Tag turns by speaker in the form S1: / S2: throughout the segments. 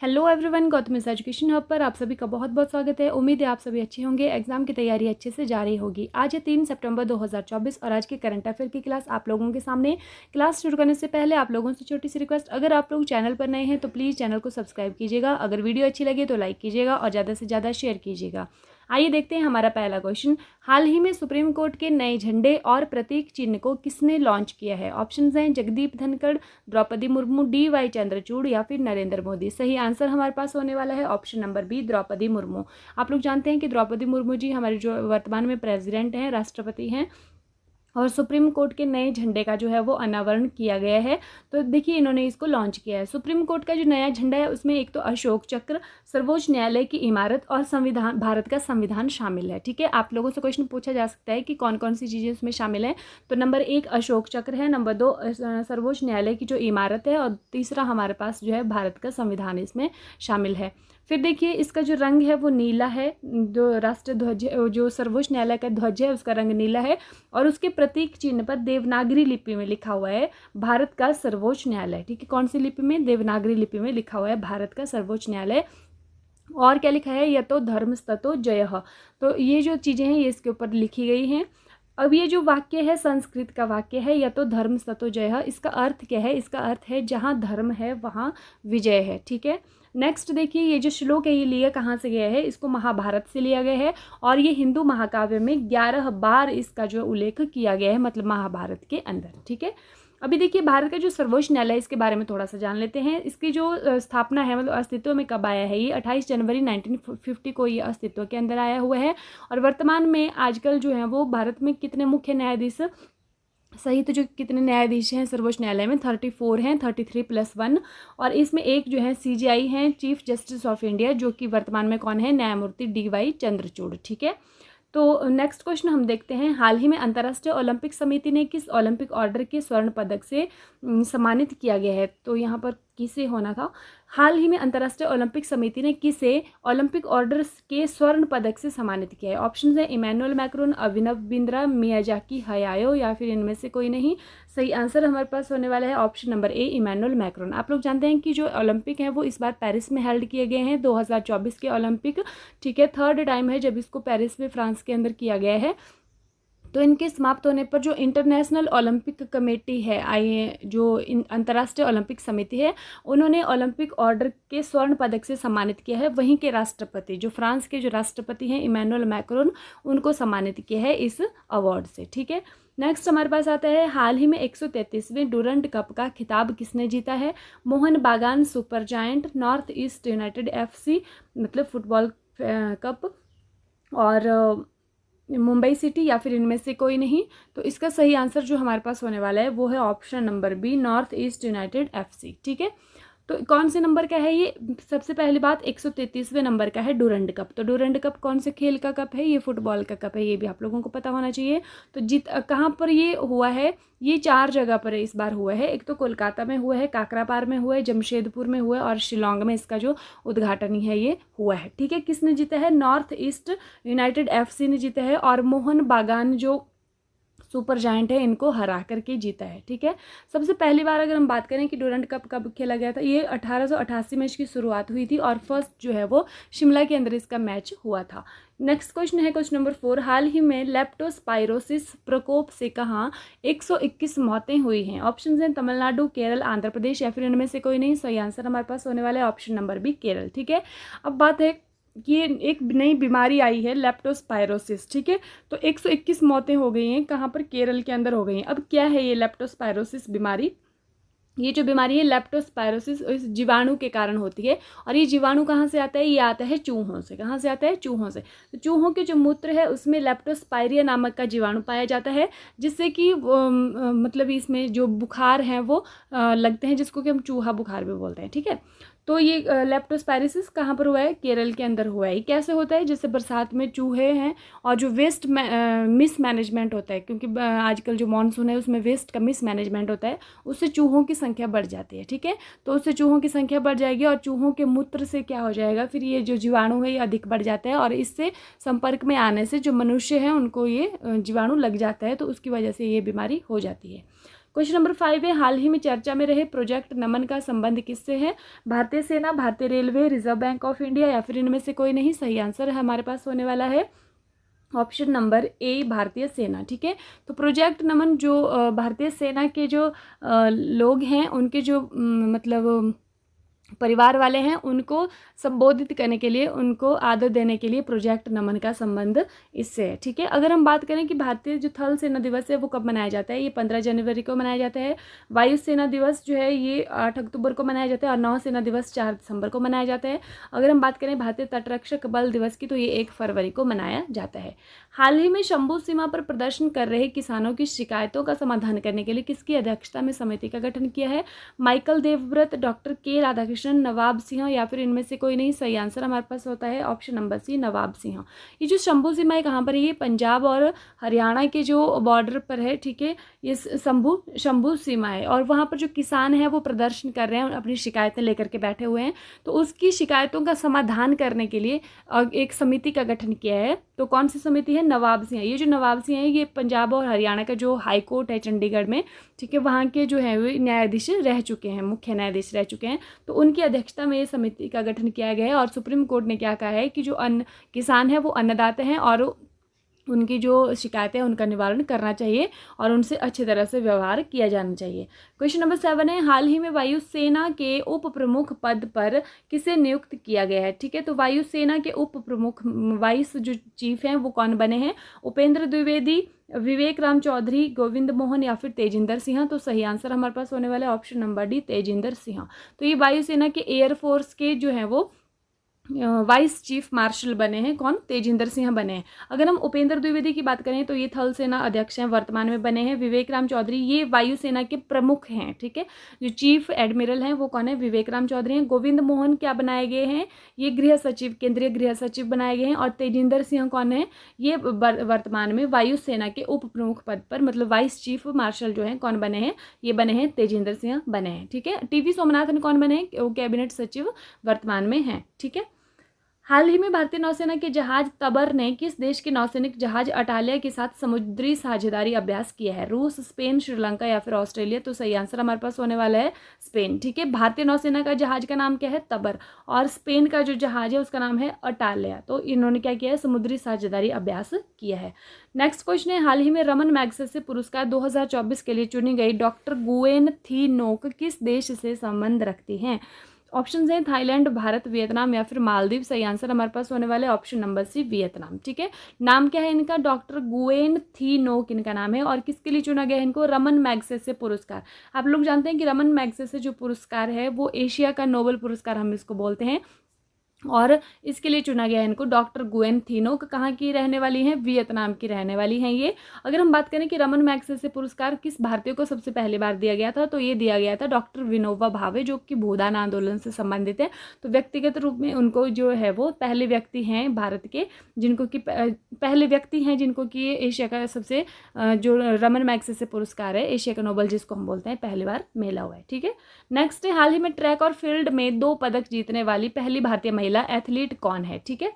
S1: Hello everyone, Gautam education hub पर आप सभी का बहुत बहुत स्वागत है। उम्मीद है आप सभी अच्छे होंगे, एग्जाम की तैयारी अच्छे से जारी होगी। आज है 3 सितंबर 2024 और आज के करंट अफेयर की क्लास आप लोगों के सामने। क्लास शुरू करने से पहले आप लोगों से छोटी सी रिक्वेस्ट, अगर आप लोग चैनल पर नए हैं तो प्लीज़ चैनल को सब्सक्राइब कीजिएगा। अगर वीडियो अच्छी लगे तो लाइक कीजिएगा और ज़्यादा से ज़्यादा शेयर कीजिएगा। आइए देखते हैं हमारा पहला क्वेश्चन। हाल ही में सुप्रीम कोर्ट के नए झंडे और प्रतीक चिन्ह को किसने लॉन्च किया है? ऑप्शंस हैं जगदीप धनखड़, द्रौपदी मुर्मू, DY चंद्रचूड़ या फिर नरेंद्र मोदी। सही आंसर हमारे पास होने वाला है option number B, Draupadi Murmu. आप लोग जानते हैं कि द्रौपदी मुर्मू जी हमारे जो वर्तमान में प्रेसिडेंट हैं, राष्ट्रपति हैं, और सुप्रीम कोर्ट के नए झंडे का जो है वो अनावरण किया गया है। तो देखिए इन्होंने इसको लॉन्च किया है। सुप्रीम कोर्ट का जो नया झंडा है उसमें एक तो अशोक चक्र, सर्वोच्च न्यायालय की इमारत और संविधान, भारत का संविधान शामिल है। ठीक है, आप लोगों से क्वेश्चन पूछा जा सकता है कि कौन कौन सी चीज़ें उसमें शामिल हैं। तो नंबर 1 अशोक चक्र है, नंबर 2 सर्वोच्च न्यायालय की जो इमारत है, और तीसरा हमारे पास जो है भारत का संविधान इसमें शामिल है। फिर देखिए इसका जो रंग है वो नीला है। जो राष्ट्र ध्वज, जो सर्वोच्च न्यायालय का ध्वज है उसका रंग नीला है और उसके प्रतीक चिन्ह पर देवनागरी लिपि में लिखा हुआ है भारत का सर्वोच्च न्यायालय। ठीक है, कौन सी लिपि में? देवनागरी लिपि में लिखा हुआ है भारत का सर्वोच्च न्यायालय। और क्या लिखा है? यतो धर्मस्ततो जयः। तो ये जो चीज़ें हैं ये इसके ऊपर लिखी गई हैं। अब ये जो वाक्य है संस्कृत का वाक्य है, यतो धर्मस्ततो जयः। इसका अर्थ क्या है? इसका अर्थ है जहाँ धर्म है वहाँ विजय है। ठीक है, नेक्स्ट देखिए ये जो श्लोक है ये लिया कहाँ से गया है? इसको महाभारत से लिया गया है और ये हिंदू महाकाव्य में 11 बार इसका जो उल्लेख किया गया है, मतलब महाभारत के अंदर। ठीक है, अभी देखिए भारत का जो सर्वोच्च न्यायालय इसके बारे में थोड़ा सा जान लेते हैं। इसकी जो स्थापना है, मतलब अस्तित्व में कब आया है? ये 28 जनवरी 1950 को ये अस्तित्व के अंदर आया हुआ है। और वर्तमान में आजकल जो है वो भारत में कितने मुख्य न्यायाधीश सहित जो कितने न्यायाधीश हैं सर्वोच्च न्यायालय में? 34 हैं, 33 + 1। और इसमें एक जो है CJI हैं, चीफ जस्टिस ऑफ इंडिया, जो कि वर्तमान में कौन है? न्यायमूर्ति DY चंद्रचूड़। ठीक है, तो नेक्स्ट क्वेश्चन हम देखते हैं। हाल ही में अंतर्राष्ट्रीय ओलंपिक समिति ने किस ओलंपिक ऑर्डर के स्वर्ण पदक से सम्मानित किया गया है? तो यहाँ पर किसे होना था? हाल ही में अंतर्राष्ट्रीय ओलंपिक समिति ने किसे ओलंपिक ऑर्डर के स्वर्ण पदक से सम्मानित किया है? ऑप्शन है Emmanuel Macron, Abhinav Bindra, Miyazaki हयायो या फिर इनमें से कोई नहीं। सही आंसर हमारे पास होने वाला है option number A, Emmanuel Macron. आप लोग जानते हैं कि जो ओलंपिक हैं वो इस बार पेरिस में हेल्ड किए गए हैं, 2024 के ओलंपिक। ठीक है, थर्ड टाइम है जब इसको पेरिस में फ्रांस के अंदर किया गया है। तो इनके समाप्त होने पर जो इंटरनेशनल ओलंपिक कमेटी है, जो अंतर्राष्ट्रीय ओलंपिक समिति है, उन्होंने ओलंपिक ऑर्डर के स्वर्ण पदक से सम्मानित किया है। वहीं के राष्ट्रपति, जो फ्रांस के जो राष्ट्रपति हैं इमैनुअल मैक्रोन, उनको सम्मानित किया है इस अवार्ड से। ठीक है, नेक्स्ट हमारे पास आता है हाल ही में 133वें डूरंड कप का खिताब किसने जीता है? मोहन बागान super giant, north East United FC मतलब फुटबॉल कप, और मुंबई सिटी या फिर इनमें से कोई नहीं। तो इसका सही आंसर जो हमारे पास होने वाला है वो है option number B, North East United FC। ठीक है, तो कौन से नंबर का है ये? सबसे पहली बात 133वें नंबर का है डूरंड कप। तो डूरंड कप कौन से खेल का कप है? ये फुटबॉल का कप है, ये भी आप लोगों को पता होना चाहिए। तो कहाँ पर ये हुआ है? ये 4 जगह पर इस बार हुआ है। एक तो कोलकाता में हुआ है, काकरापार में हुआ है, जमशेदपुर में हुआ है और शिलोंग में इसका जो उद्घाटन है ये हुआ है। ठीक है, किसने जीता है? नॉर्थ ईस्ट यूनाइटेड FC ने जीता है और मोहन बागान जो सुपर जायंट है इनको हरा करके जीता है। ठीक है, सबसे पहली बार अगर हम बात करें कि डूरंड कप कब खेला गया था, ये 1888 में इसकी शुरुआत हुई थी और फर्स्ट जो है वो शिमला के अंदर इसका मैच हुआ था। नेक्स्ट क्वेश्चन है क्वेश्चन नंबर 4। हाल ही में लेप्टोस्पायरोसिस प्रकोप से कहाँ 121 मौतें हुई हैं? ऑप्शन हैं तमिलनाडु, केरल, आंध्र प्रदेश या फिर इनमें से कोई नहीं। सही आंसर हमारे पास होने वाला है ऑप्शन नंबर बी, केरल। ठीक है, अब बात है कि एक नई बीमारी आई है लेप्टोस्पायरोसिस। ठीक है, तो 121 मौतें हो गई हैं, कहाँ पर? केरल के अंदर हो गई हैं। अब क्या है ये लेप्टोस्पायरोसिस बीमारी? ये जो बीमारी है लेप्टोस्पायरोसिस इस जीवाणु के कारण होती है। और ये जीवाणु कहाँ से आता है? ये आता है चूहों से। कहाँ से आता है? चूहों से। तो चूहों के जो मूत्र है उसमें लेप्टोस्पायरिया नामक का जीवाणु पाया जाता है, जिससे कि मतलब इसमें जो बुखार हैं वो लगते हैं, जिसको कि हम चूहा बुखार भी बोलते हैं। ठीक है, तो ये लेप्टोस्पायरोसिस कहाँ पर हुआ है? केरल के अंदर हुआ है। ये कैसे होता है? जैसे बरसात में चूहे हैं और जो वेस्ट मिस मैनेजमेंट होता है, क्योंकि आजकल जो मानसून है उसमें वेस्ट का मिस मैनेजमेंट होता है, उससे चूहों की संख्या बढ़ जाती है। ठीक है, तो उससे चूहों की संख्या बढ़ जाएगी और चूहों के मूत्र से क्या हो जाएगा? फिर ये जो जीवाणु है ये अधिक बढ़ जाता है और इससे संपर्क में आने से जो मनुष्य हैं उनको ये जीवाणु लग जाता है, तो उसकी वजह से ये बीमारी हो जाती है। क्वेश्चन नंबर 5 है, हाल ही में चर्चा में रहे प्रोजेक्ट नमन का संबंध किससे है? भारतीय सेना, भारतीय railway, reserve bank of India या फिर इनमें से कोई नहीं? सही आंसर है हमारे पास होने वाला है ऑप्शन नंबर ए, भारतीय सेना। ठीक है, तो प्रोजेक्ट नमन जो भारतीय सेना के जो लोग हैं, उनके जो मतलब परिवार वाले हैं, उनको संबोधित करने के लिए, उनको आदर देने के लिए प्रोजेक्ट नमन का संबंध इससे है। ठीक है, अगर हम बात करें कि भारतीय जो थल सेना दिवस है वो कब मनाया जाता है, ये 15 जनवरी को मनाया जाता है। वायु सेना दिवस जो है ये 8 अक्टूबर को मनाया जाता है, और नौसेना दिवस 4 दिसंबर को मनाया जाता है। अगर हम बात करें भारतीय तटरक्षक बल दिवस की, तो ये 1 फरवरी को मनाया जाता है। हाल ही में शंभू सीमा पर प्रदर्शन कर रहे किसानों की शिकायतों का समाधान करने के लिए किसकी अध्यक्षता में समिति का गठन किया है? माइकल देवव्रत, डॉक्टर के राधाकृष्णन, नवाब सिंह या फिर इनमें से कोई नहीं? सही आंसर हमारे पास होता है ऑप्शन नंबर सी, नवाब सिंह। ये जो शंभू सीमा है कहाँ पर है? ये पंजाब और हरियाणा के जो बॉर्डर पर है। ठीक है, ये शंभू सीमा है, और वहाँ पर जो किसान है वो प्रदर्शन कर रहे हैं, अपनी शिकायतें लेकर के बैठे हुए हैं। तो उसकी शिकायतों का समाधान करने के लिए एक समिति का गठन किया है। तो कौन सी समिति है? नवाब सिंह। ये जो नवाब सिंह है ये पंजाब और हरियाणा का जो हाई कोर्ट है चंडीगढ़ में, ठीक है, वहाँ के जो है वो न्यायाधीश रह चुके हैं, मुख्य न्यायाधीश रह चुके हैं। तो उनकी अध्यक्षता में ये समिति का गठन किया गया है। और सुप्रीम कोर्ट ने क्या कहा है कि जो किसान है वो अन्नदाता हैं, और उनकी जो शिकायतें हैं उनका निवारण करना चाहिए, और उनसे अच्छी तरह से व्यवहार किया जाना चाहिए। क्वेश्चन नंबर 7 है, हाल ही में वायुसेना के उप प्रमुख पद पर किसे नियुक्त किया गया है? ठीक है, तो वायुसेना के उप प्रमुख वाइस जो चीफ हैं वो कौन बने हैं? उपेंद्र द्विवेदी, विवेक राम चौधरी, गोविंद मोहन या फिर तेजिंदर सिंह? तो सही आंसर हमारे पास होने वाला है option number D, Tejinder Singh. तो ये वायुसेना के एयरफोर्स के जो हैं वो वाइस चीफ मार्शल बने हैं। कौन? तेजिंदर सिंह बने हैं। अगर हम उपेंद्र द्विवेदी की बात करें तो ये थल सेना अध्यक्ष हैं, वर्तमान में बने हैं। विवेक राम चौधरी ये वायुसेना के प्रमुख हैं। ठीक है, जो चीफ एडमिरल हैं वो कौन है? विवेक राम चौधरी हैं। गोविंद मोहन क्या बनाए गए हैं? ये गृह सचिव, केंद्रीय गृह सचिव बनाए गए हैं। और तेजिंदर सिंह कौन है? ये वर्तमान में वायुसेना के उप प्रमुख पद पर, मतलब वाइस चीफ मार्शल जो है कौन बने हैं? ये बने हैं तेजिंदर सिंह बने हैं। ठीक है, टीवी सोमनाथन कौन बने हैं? वो कैबिनेट सचिव वर्तमान में हैं। ठीक है, हाल ही में भारतीय नौसेना के जहाज तबर ने किस देश के नौसैनिक जहाज अटालिया के साथ समुद्री साझेदारी अभ्यास किया है? रूस, स्पेन, श्रीलंका या फिर ऑस्ट्रेलिया? तो सही आंसर हमारे पास होने वाला है स्पेन। ठीक है, भारतीय नौसेना का जहाज का नाम क्या है? तबर, और स्पेन का जो जहाज है उसका नाम है अटालिया। तो इन्होंने क्या किया है? समुद्री साझेदारी अभ्यास किया है। नेक्स्ट क्वेश्चन है, हाल ही में रमन मैग्सेसे पुरस्कार 2024 के लिए चुनी गई डॉक्टर गुएन थी नोक किस देश से संबंध रखती हैं? ऑप्शन हैं थाईलैंड, भारत, वियतनाम या फिर मालदीव। सही आंसर हमारे पास होने वाले ऑप्शन नंबर सी, वियतनाम। ठीक है, नाम क्या है इनका? डॉक्टर गुएन थी नोक इनका नाम है। और किसके लिए चुना गया इनको? रमन मैग्सेसे पुरस्कार। आप लोग जानते हैं कि रमन मैग्सेसे जो पुरस्कार है वो एशिया का नोबेल पुरस्कार हम इसको बोलते हैं, और इसके लिए चुना गया है इनको डॉक्टर गुएन थी नोक। कहाँ की रहने वाली हैं? वियतनाम की रहने वाली हैं ये। अगर हम बात करें कि रमन मैग्सेसे पुरस्कार किस भारतीय को सबसे पहली बार दिया गया था, तो ये दिया गया था डॉक्टर विनोबा भावे, जो कि भूदान आंदोलन से संबंधित है। तो व्यक्तिगत रूप में उनको जो है वो पहले व्यक्ति हैं भारत के, जिनको कि पहले व्यक्ति हैं जिनको कि एशिया का सबसे जो रमन मैग्सेसे पुरस्कार है, एशिया का नोबेल जिसको हम बोलते हैं, पहली बार मिला हुआ है। ठीक है, नेक्स्ट है, हाल ही में ट्रैक और फील्ड में 2 पदक जीतने वाली पहली भारतीय महिला एथलीट कौन है? ठीक है,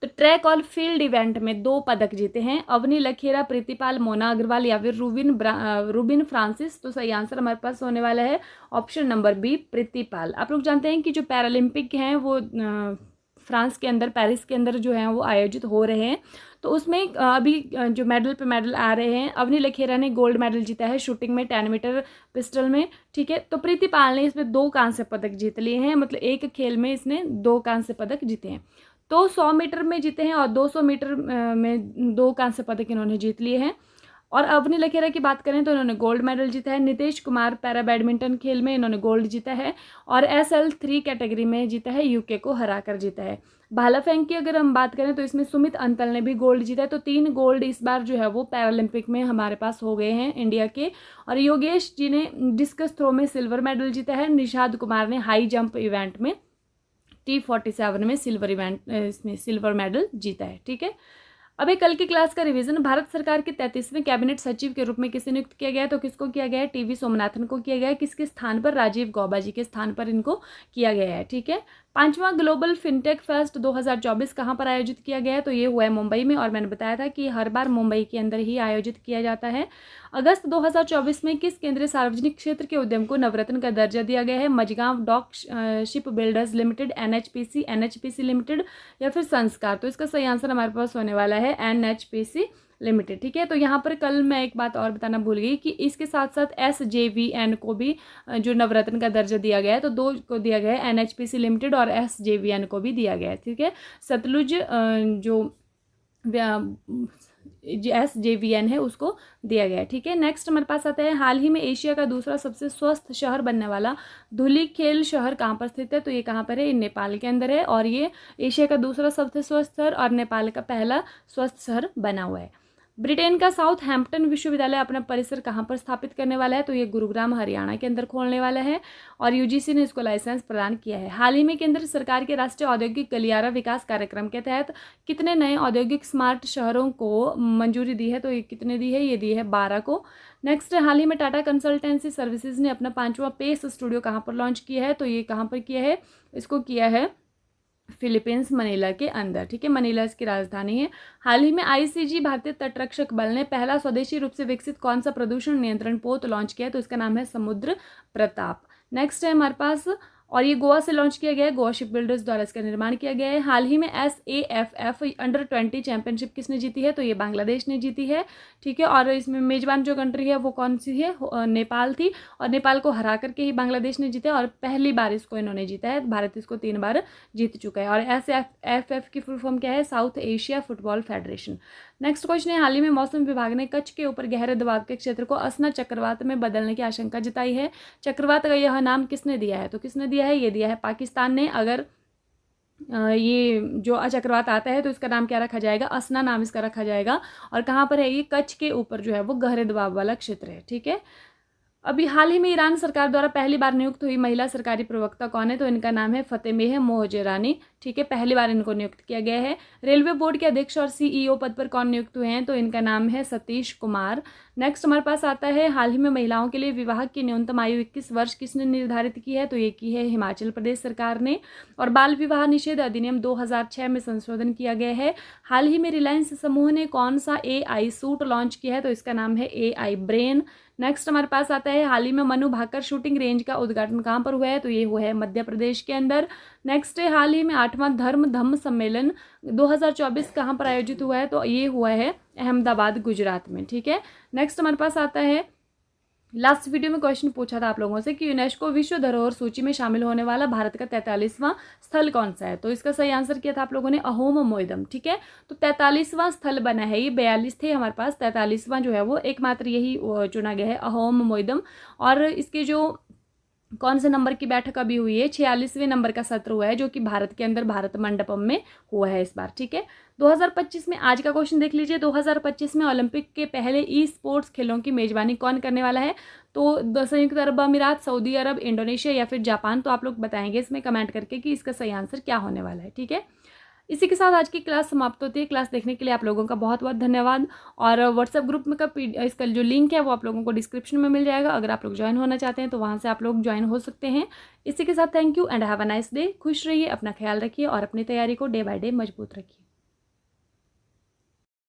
S1: तो ट्रैक और फील्ड इवेंट में 2 पदक जीते हैं अवनी लखेरा, प्रीतिपाल, मोना अग्रवाल या फिर रूबिन फ्रांसिस। तो सही आंसर हमारे पास होने वाला है ऑप्शन नंबर बी, प्रीतिपाल। आप लोग जानते हैं कि जो पैरालंपिक हैं वो फ्रांस के अंदर, पेरिस के अंदर जो है वो आयोजित हो रहे हैं। तो उसमें अभी जो मेडल पे मेडल आ रहे हैं, अवनी लखेरा ने गोल्ड मेडल जीता है शूटिंग में, 10 मीटर पिस्टल में। ठीक है, तो प्रीतिपाल ने इसमें 2 कांस्य पदक जीत लिए हैं, मतलब एक खेल में इसने 2 कांस्य पदक जीते हैं। तो 100 मीटर में जीते हैं और 200 मीटर में 2 कांस्य पदक इन्होंने जीत लिए हैं। और अवनी लखेरा की बात करें तो इन्होंने गोल्ड मेडल जीता है। नीतीश कुमार पैरा बैडमिंटन खेल में इन्होंने गोल्ड जीता है, और SL3 कैटेगरी में जीता है, यूके को हराकर जीता है। भाला फेंक की अगर हम बात करें तो इसमें सुमित अंतल ने भी गोल्ड जीता है। तो 3 गोल्ड इस बार जो है वो पैरालंपिक में हमारे पास हो गए हैं इंडिया के। और योगेश जी ने डिस्कस थ्रो में सिल्वर मेडल जीता है। निषाद कुमार ने हाई जंप इवेंट में T47 में सिल्वर मेडल जीता है। ठीक है, अब एक कल की क्लास का रिवीजन। भारत सरकार के 33वें कैबिनेट सचिव के रूप में किसे नियुक्त किया गया है? तो किसको किया गया है? टीवी सोमनाथन को किया गया है। किसके स्थान पर? राजीव गौबा जी के स्थान पर इनको किया गया है। ठीक है। 5वां ग्लोबल फिनटेक फेस्ट 2024 कहाँ पर आयोजित किया गया है? तो ये हुआ है मुंबई में, और मैंने बताया था कि हर बार मुंबई के अंदर ही आयोजित किया जाता है। अगस्त 2024 में किस केंद्रीय सार्वजनिक क्षेत्र के उद्यम को नवरत्न का दर्जा दिया गया है? Mazagon dock shipbuilders limited, NHPC limited, या फिर संस्कार? तो इसका सही आंसर हमारे पास होने वाला है एनएचपीसी लिमिटेड। ठीक है। तो यहाँ पर कल मैं एक बात और बताना भूल गई कि इसके साथ साथ एसजेवीएन को भी जो नवरत्न का दर्जा दिया गया है, तो दो को दिया गया है, एनएचपीसी लिमिटेड और एसजेवीएन को भी दिया गया है। ठीक है। सतलुज जो एसजेवीएन है उसको दिया गया है। ठीक है। नेक्स्ट हमारे पास आता है, हाल ही में एशिया का दूसरा सबसे स्वस्थ शहर बनने वाला धुलीखेल शहर कहाँ पर स्थित है? तो ये कहाँ पर है? नेपाल के अंदर है, और ये एशिया का दूसरा सबसे स्वस्थ शहर और नेपाल का पहला स्वस्थ शहर बना हुआ है। ब्रिटेन का साउथहैम्पटन विश्वविद्यालय अपना परिसर कहाँ पर स्थापित करने वाला है? तो ये गुरुग्राम हरियाणा के अंदर खोलने वाला है, और यूजीसी ने इसको लाइसेंस प्रदान किया है। हाल ही में केंद्र सरकार के राष्ट्रीय औद्योगिक गलियारा विकास कार्यक्रम के तहत कितने नए औद्योगिक स्मार्ट शहरों को मंजूरी दी है? तो ये कितने दी है? ये दी है 12 को। नेक्स्ट, हाल ही में टाटा कंसल्टेंसी सर्विसेज ने अपना 5वां पेस स्टूडियो कहाँ पर लॉन्च किया है? तो ये कहाँ पर किया है? इसको किया है फिलीपींस मनीला के अंदर। ठीक है। मनीला इसकी राजधानी है। हाल ही में आईसीजी भारतीय तटरक्षक बल ने पहला स्वदेशी रूप से विकसित कौन सा प्रदूषण नियंत्रण पोत लॉन्च किया है? तो इसका नाम है समुद्र प्रताप। नेक्स्ट है हमारे पास, और ये गोवा से लॉन्च किया गया है, गोवा शिप बिल्डर्स द्वारा इसका निर्माण किया गया है। हाल ही में SAFF अंडर-20 चैंपियनशिप किसने जीती है? तो ये बांग्लादेश ने जीती है। ठीक है। और इसमें मेजबान जो कंट्री है वो कौन सी है? नेपाल थी, और नेपाल को हरा करके ही बांग्लादेश ने जीता, और पहली बार इसको इन्होंने जीता है। भारत इसको 3 बार जीत चुका है। और SAFF की फुल फॉर्म क्या है? South Asia football federation. Next question है, हाल ही में मौसम विभाग ने कच्छ के ऊपर गहरे दबाव के क्षेत्र को असना चक्रवात में बदलने की आशंका जताई है। चक्रवात का यह नाम किसने दिया है? तो किसने दिया है? ये दिया है पाकिस्तान ने। अगर ये जो चक्रवात आता है तो इसका नाम क्या रखा जाएगा? असना नाम इसका रखा जाएगा। और कहाँ पर है ये? कच्छ के ऊपर जो है वो गहरे दबाव वाला क्षेत्र है। ठीक है। अभी हाल ही में ईरान सरकार द्वारा पहली बार नियुक्त हुई महिला सरकारी प्रवक्ता कौन है? तो इनका नाम है फतेमेह मोहजेरानी। ठीक है। पहली बार इनको नियुक्त किया गया है। रेलवे बोर्ड के अध्यक्ष और सीईओ पद पर कौन नियुक्त हुए हैं? तो इनका नाम है सतीश कुमार। नेक्स्ट हमारे पास आता है, हाल ही में महिलाओं के लिए विवाह की न्यूनतम आयु 21 वर्ष किसने निर्धारित की है? तो ये की है हिमाचल प्रदेश सरकार ने। और बाल विवाह निषेध अधिनियम 2006 में संशोधन किया गया है। हाल ही में रिलायंस समूह ने कौन सा AI सूट लॉन्च किया है? तो इसका नाम है AI ब्रेन। नेक्स्ट हमारे पास आता है, हाल ही में मनु भाकर शूटिंग रेंज का उद्घाटन कहाँ पर हुआ है? तो ये हुआ है मध्य प्रदेश के अंदर। नेक्स्ट है, हाल ही में 8वां धम्म सम्मेलन 2024 कहाँ पर आयोजित हुआ है? तो ये हुआ है अहमदाबाद गुजरात में। ठीक है। नेक्स्ट हमारे पास आता है, लास्ट वीडियो में क्वेश्चन पूछा था आप लोगों से कि यूनेस्को विश्व धरोहर सूची में शामिल होने वाला भारत का 43वां स्थल कौन सा है? तो इसका सही आंसर किया था आप लोगों ने अहोम मोइदम। ठीक है। तो 43वां स्थल बना है, ये 42 थे हमारे पास, 43वां जो है वो एकमात्र यही चुना गया है अहोम मोइदम। और इसके जो कौन से नंबर की बैठक अभी हुई है? 46वें नंबर का सत्र हुआ है, जो कि भारत के अंदर भारत मंडपम में हुआ है इस बार। ठीक है। 2025 में आज का क्वेश्चन देख लीजिए, 2025 में ओलंपिक के पहले स्पोर्ट्स खेलों की मेजबानी कौन करने वाला है? तो संयुक्त अरब अमीरात, सऊदी अरब, इंडोनेशिया या फिर जापान? तो आप लोग बताएंगे इसमें कमेंट करके कि इसका सही आंसर क्या होने वाला है। ठीक है। इसी के साथ आज की क्लास समाप्त होती है। क्लास देखने के लिए आप लोगों का बहुत बहुत धन्यवाद। और व्हाट्सएप ग्रुप में इसका जो लिंक है वो आप लोगों को डिस्क्रिप्शन में मिल जाएगा। अगर आप लोग ज्वाइन होना चाहते हैं तो वहाँ से आप लोग ज्वाइन हो सकते हैं। इसी के साथ thank you and have a nice day. खुश रहिए, अपना ख्याल रखिए और अपनी तैयारी को डे बाय डे मजबूत रखिए।